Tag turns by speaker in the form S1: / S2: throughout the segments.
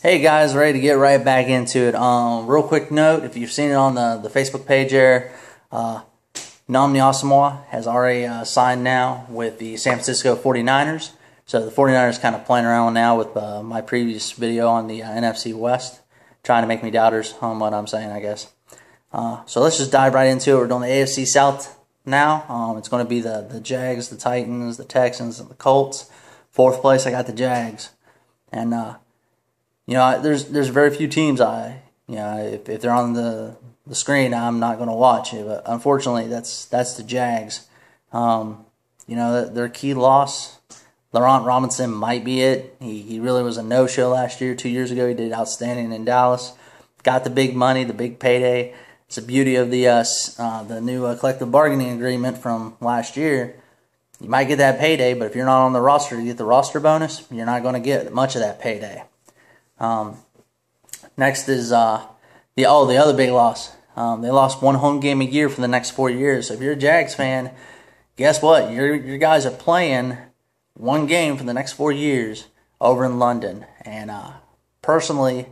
S1: Hey guys, ready to get right back into it. Real quick note, if you've seen it on the Facebook page there, Nnamdi Asomugha has already signed now with the San Francisco 49ers. So the 49ers kind of playing around now with my previous video on the NFC West, trying to make me doubters on what I'm saying, I guess. So let's just dive right into it. We're doing the AFC South now. It's going to be the Jags, the Titans, the Texans, and the Colts. Fourth place, I got the Jags. And there's very few teams if they're on the screen, I'm not going to watch it. But unfortunately, that's the Jags. Their key loss, Laurent Robinson might be it. He really was a no-show last year. 2 years ago, he did outstanding in Dallas. Got the big money, the big payday. It's the beauty of the new collective bargaining agreement from last year. You might get that payday, but if you're not on the roster, you get the roster bonus. You're not going to get much of that payday. Next is the other big loss. They lost one home game a year for the next 4 years. So if you're a Jags fan, guess what? Your guys are playing one game for the next 4 years over in London. And personally,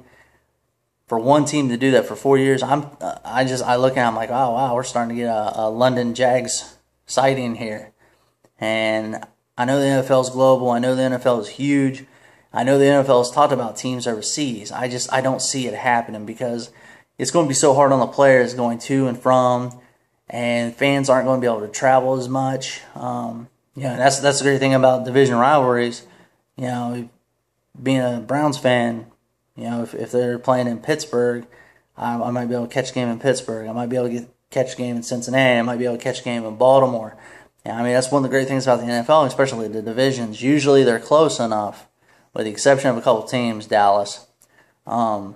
S1: for one team to do that for 4 years, I look at it, I'm like, oh wow, we're starting to get a London Jags sighting here. And I know the NFL is global. I know the NFL is huge. I know the NFL has talked about teams overseas. I don't see it happening because it's going to be so hard on the players going to and from, and fans aren't going to be able to travel as much. That's the great thing about division rivalries. Being a Browns fan, if they're playing in Pittsburgh, I might be able to catch a game in Pittsburgh. I might be able to catch a game in Cincinnati. I might be able to catch a game in Baltimore. That's one of the great things about the NFL, especially the divisions. Usually they're close enough, with the exception of a couple teams, Dallas, that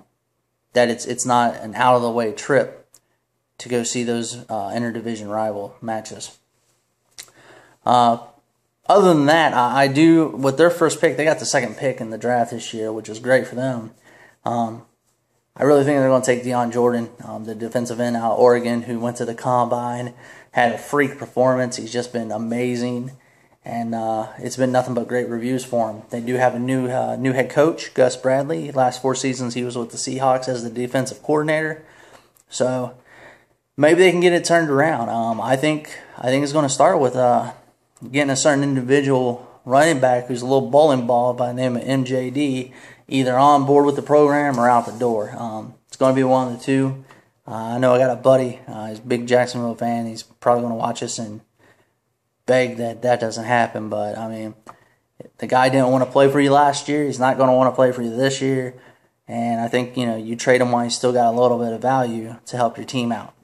S1: it's not an out-of-the-way trip to go see those interdivision rival matches. Other than that, I do, with their first pick, they got the second pick in the draft this year, which is great for them. I really think they're going to take Deion Jordan, the defensive end out of Oregon, who went to the Combine, had a freak performance. He's just been amazing. And it's been nothing but great reviews for him. They do have a new head coach, Gus Bradley. Last 4 seasons, he was with the Seahawks as the defensive coordinator. So maybe they can get it turned around. I think it's going to start with getting a certain individual running back who's a little bowling ball by the name of MJD, either on board with the program or out the door. It's going to be one of the two. I know I got a buddy. He's a big Jacksonville fan. He's probably going to watch us and beg that doesn't happen, but the guy didn't want to play for you last year. He's not going to want to play for you this year, and I think you trade him while you still got a little bit of value to help your team out.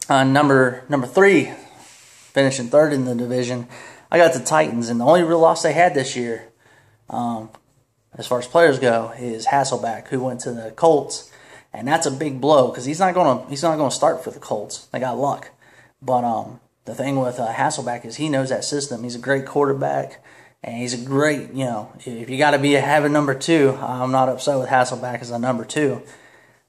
S1: Number 3, finishing third in the division, I got the Titans, and the only real loss they had this year, as far as players go, is Hasselbeck, who went to the Colts, and that's a big blow because he's not going to start for the Colts. They got luck, but the thing with Hasselbeck is he knows that system. He's a great quarterback, and he's a great, if you got to have a number 2, I'm not upset with Hasselbeck as a number 2.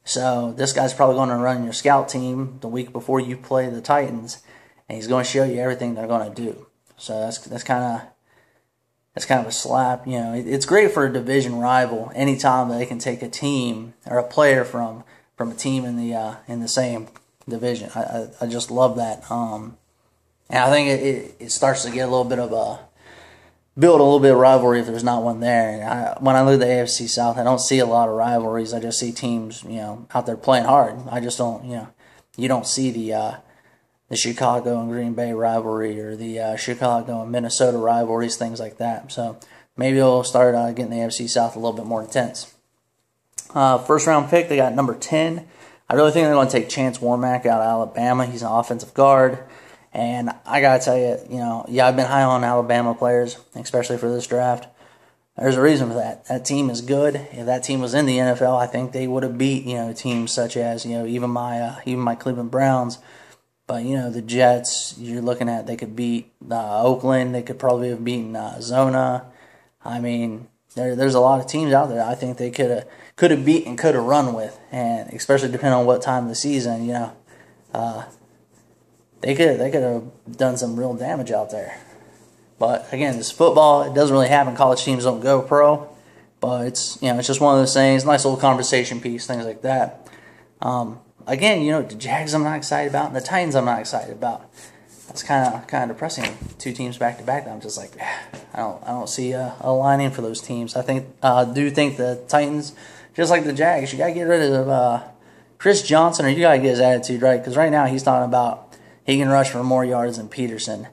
S1: So this guy's probably going to run your scout team the week before you play the Titans, and he's going to show you everything they're going to do. So that's kind of a slap. It's great for a division rival anytime they can take a team or a player from a team in the same division. I just love that. And I think it starts to get build a little bit of rivalry if there's not one there. And when I look at the AFC South, I don't see a lot of rivalries. I just see teams, out there playing hard. I just don't, you don't see the Chicago and Green Bay rivalry or the Chicago and Minnesota rivalries, things like that. So maybe it'll start getting the AFC South a little bit more intense. First round pick, they got number 10. I really think they're going to take Chance Warmack out of Alabama. He's an offensive guard. And I got to tell you, I've been high on Alabama players, especially for this draft. There's a reason for that. That team is good. If that team was in the NFL, I think they would have beat, teams such as, even my Cleveland Browns. But, the Jets, you're looking at, they could beat Oakland. They could probably have beaten Zona. There's a lot of teams out there I think they could have beat and could have run with. And especially depending on what time of the season, they could have done some real damage out there. But again, this football, it doesn't really happen. College teams don't go pro. But it's it's just one of those things. Nice little conversation piece, things like that. Again, the Jags I'm not excited about, and the Titans I'm not excited about. That's kind of depressing. 2 teams back to back. I'm just like, I don't see a line in for those teams. I do think the Titans, just like the Jags, you gotta get rid of Chris Johnson, or you gotta get his attitude right. Because right now he's talking about he can rush for more yards than Peterson.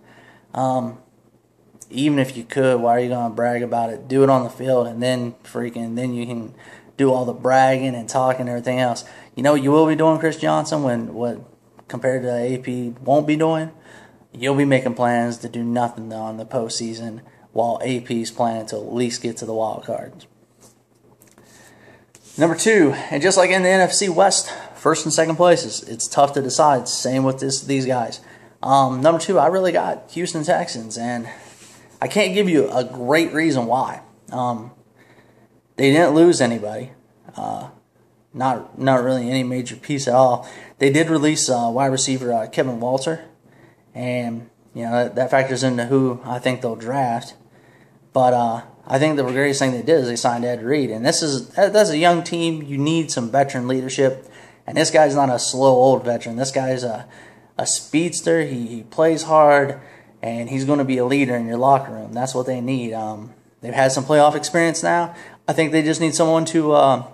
S1: Even if you could, why are you gonna brag about it? Do it on the field, and then you can do all the bragging and talking and everything else. You know what you will be doing, Chris Johnson, what compared to AP won't be doing? You'll be making plans to do nothing though in the postseason, while AP's planning to at least get to the wild cards. Number 2, and just like in the NFC West, first and second places, it's tough to decide. Same with these guys. Number 2, I really got Houston Texans, and I can't give you a great reason why. They didn't lose anybody. Not really any major piece at all. They did release wide receiver Kevin Walter, and that factors into who I think they'll draft. But I think the greatest thing they did is they signed Ed Reed, and that's a young team. You need some veteran leadership, and this guy's not a slow old veteran. This guy's a speedster. He plays hard, and he's going to be a leader in your locker room. That's what they need. They've had some playoff experience now. I think they just need someone to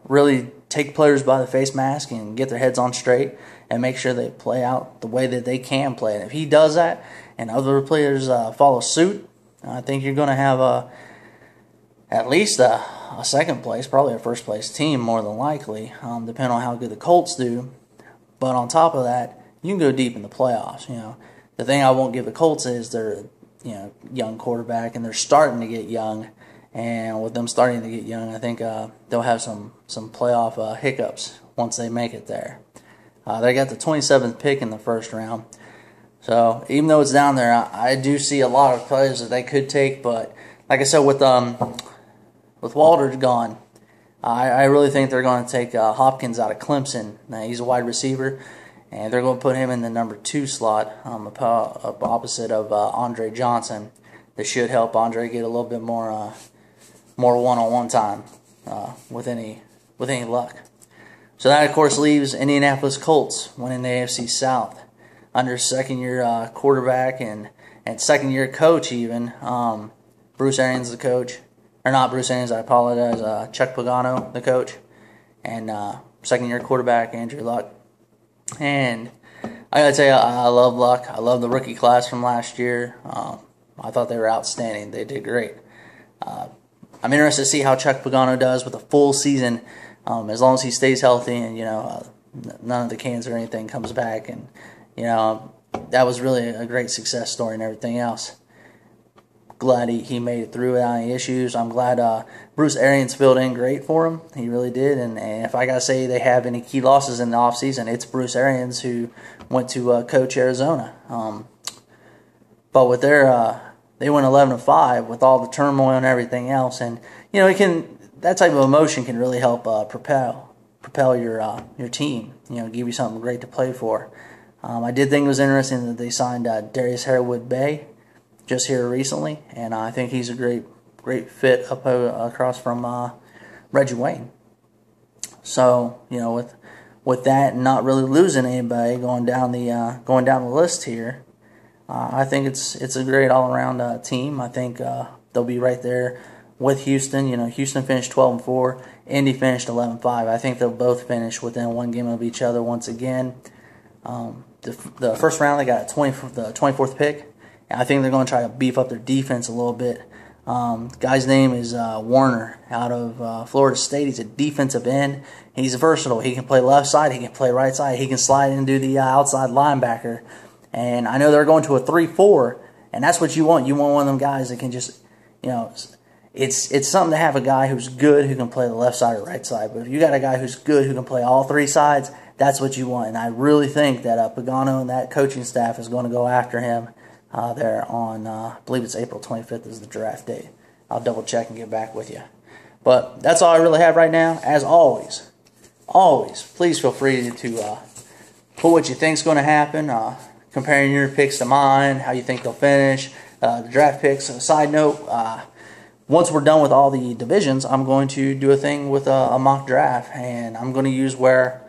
S1: really take players by the face mask and get their heads on straight and make sure they play out the way that they can play. And if he does that and other players follow suit, I think you're going to have at least a second place, probably a first place team more than likely, depending on how good the Colts do. But on top of that, you can go deep in the playoffs. The thing I won't give the Colts is they're young quarterback, and they're starting to get young. And with them starting to get young, I think they'll have some playoff hiccups once they make it there. They got the 27th pick in the first round. So even though it's down there, I do see a lot of players that they could take. But like I said, with Walter gone, I really think they're going to take Hopkins out of Clemson. Now, he's a wide receiver, and they're going to put him in the number 2 slot, opposite of Andre Johnson. That should help Andre get a little bit more one-on-one time with any luck. So that, of course, leaves Indianapolis Colts winning the AFC South under second-year quarterback and second-year coach even. Bruce Arians the coach. Or not Bruce Arians, I apologize. Chuck Pagano the coach. And second-year quarterback Andrew Luck. And I got to tell you, I love Luck. I love the rookie class from last year. I thought they were outstanding. They did great. I'm interested to see how Chuck Pagano does with a full season, as long as he stays healthy and none of the cancer or anything comes back. And that was really a great success story and everything else. Glad he made it through without any issues. I'm glad Bruce Arians filled in great for him. He really did. And if I got to say they have any key losses in the offseason, it's Bruce Arians, who went to coach Arizona. But with they went 11-5 with all the turmoil and everything else, and that type of emotion can really help propel your team. Give you something great to play for. I did think it was interesting that they signed Darius Harewood-Bay just here recently, and I think he's a great fit across from Reggie Wayne. So with that and not really losing anybody going down the list here. I think it's a great all-around team. I think they'll be right there with Houston. Houston finished 12-4. Indy finished 11-5. I think they'll both finish within one game of each other once again. The first round, they got the 24th pick. And I think they're going to try to beef up their defense a little bit. Guy's name is Warner out of Florida State. He's a defensive end. He's versatile. He can play left side. He can play right side. He can slide and do the outside linebacker. And I know they're going to a 3-4, and that's what you want. You want one of them guys that can just, it's something to have a guy who's good who can play the left side or right side. But if you got a guy who's good who can play all 3 sides, that's what you want. And I really think that Pagano and that coaching staff is going to go after him there on, I believe it's April 25th is the draft date. I'll double check and get back with you. But that's all I really have right now. As always, please feel free to put what you think is going to happen. Comparing your picks to mine, how you think they'll finish, the draft picks. A side note, once we're done with all the divisions, I'm going to do a thing with a mock draft, and I'm going to use where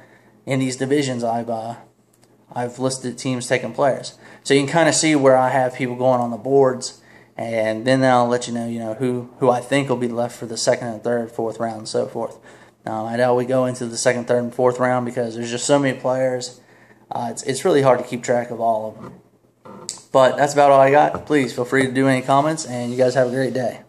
S1: in these divisions I've listed teams taking players. So you can kind of see where I have people going on the boards, and then I'll let you know who I think will be left for the second and third, fourth round, and so forth. I know we go into the second, third, and fourth round because there's just so many players. It's really hard to keep track of all of them. But that's about all I got. Please feel free to do any comments, and you guys have a great day.